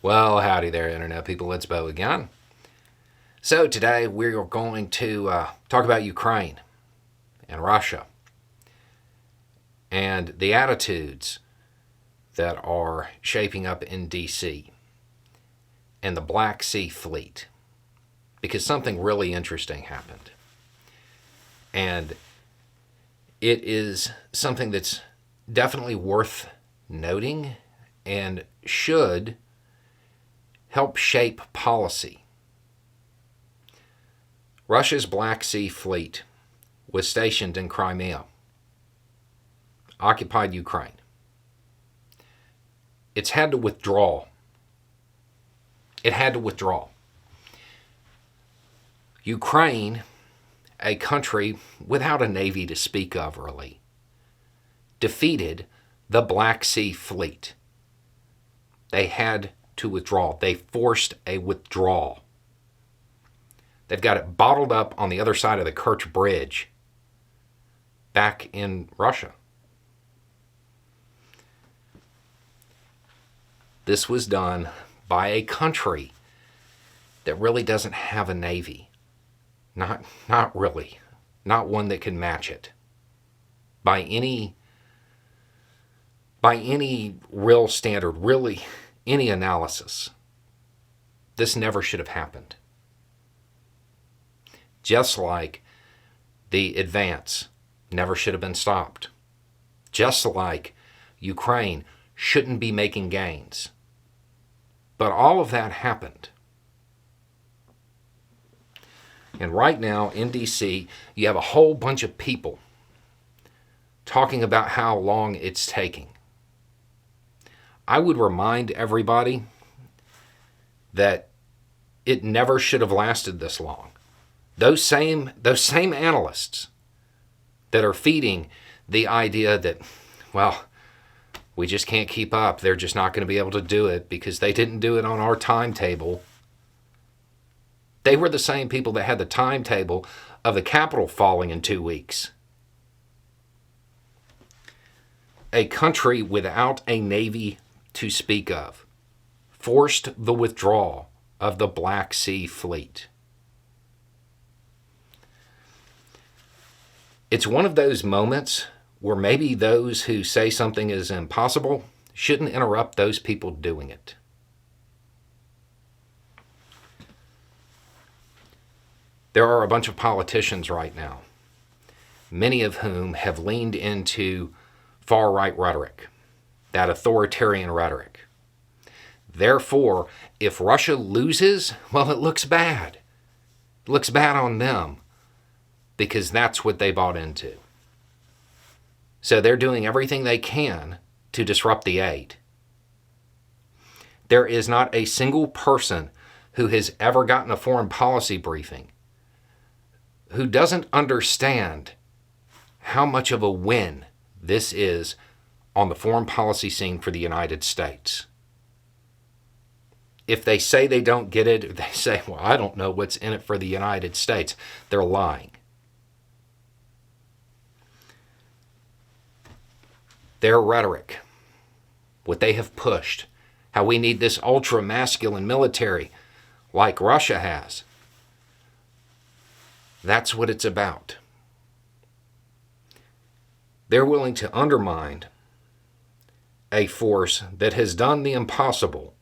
Well, howdy there, Internet people. It's Bo again. So, today we're going to talk about Ukraine and Russia and the attitudes that are shaping up in D.C. and the Black Sea Fleet, because something really interesting happened. And it is something that's definitely worth noting and should help shape policy. Russia's Black Sea Fleet was stationed in Crimea, occupied Ukraine. It's had to withdraw. It had to withdraw. Ukraine, a country without a navy to speak of really, defeated the Black Sea Fleet. They had to withdraw. They forced a withdrawal. They've got it bottled up on the other side of the Kerch Bridge back in Russia. This was done by a country that really doesn't have a navy. Not really. Not one that can match it. By any real standard, really any analysis. This never should have happened. Just like the advance never should have been stopped. Just like Ukraine shouldn't be making gains. But all of that happened. And right now in D.C., you have a whole bunch of people talking about how long it's taking. I would remind everybody that it never should have lasted this long. Those same analysts that are feeding the idea that, well, we just can't keep up. They're just not going to be able to do it because they didn't do it on our timetable. They were the same people that had the timetable of the Capitol falling in 2 weeks. A country without a navy to speak of forced the withdrawal of the Black Sea Fleet. It's one of those moments where maybe those who say something is impossible shouldn't interrupt those people doing it. There are a bunch of politicians right now, many of whom have leaned into far-right rhetoric, that authoritarian rhetoric. Therefore, if Russia loses, well, it looks bad. It looks bad on them because that's what they bought into. So they're doing everything they can to disrupt the aid. There is not a single person who has ever gotten a foreign policy briefing who doesn't understand how much of a win this is on the foreign policy scene for the United States. If they say they don't get it, they say, well, I don't know what's in it for the United States, they're lying. Their rhetoric, what they have pushed, how we need this ultra-masculine military like Russia has, that's what it's about. They're willing to undermine a force that has done the impossible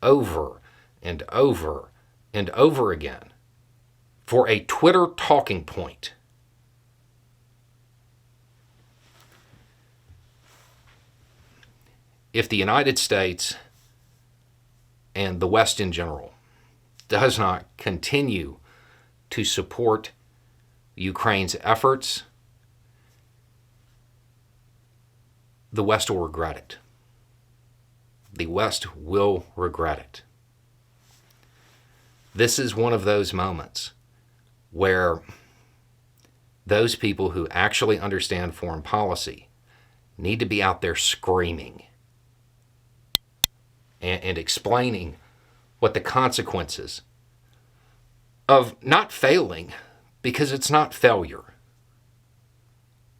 over and over and over again for a Twitter talking point. If the United States and the West in general does not continue to support Ukraine's efforts, the West will regret it. The West will regret it. This is one of those moments where those people who actually understand foreign policy need to be out there screaming and explaining what the consequences of not failing, because it's not failure,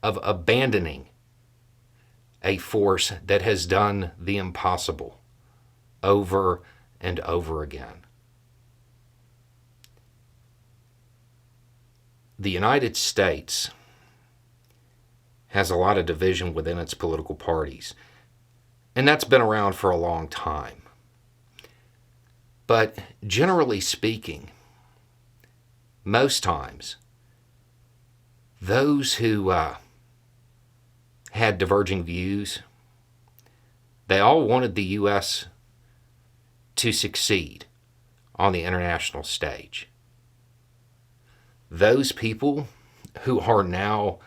of abandoning a force that has done the impossible over and over again. The United States has a lot of division within its political parties, and that's been around for a long time. But generally speaking, most times, those who had diverging views, they all wanted the U.S. to succeed on the international stage. Those people who are now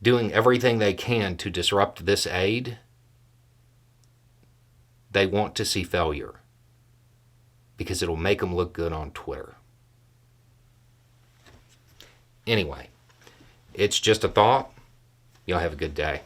doing everything they can to disrupt this aid, they want to see failure because it'll make them look good on Twitter. Anyway, it's just a thought. Y'all have a good day.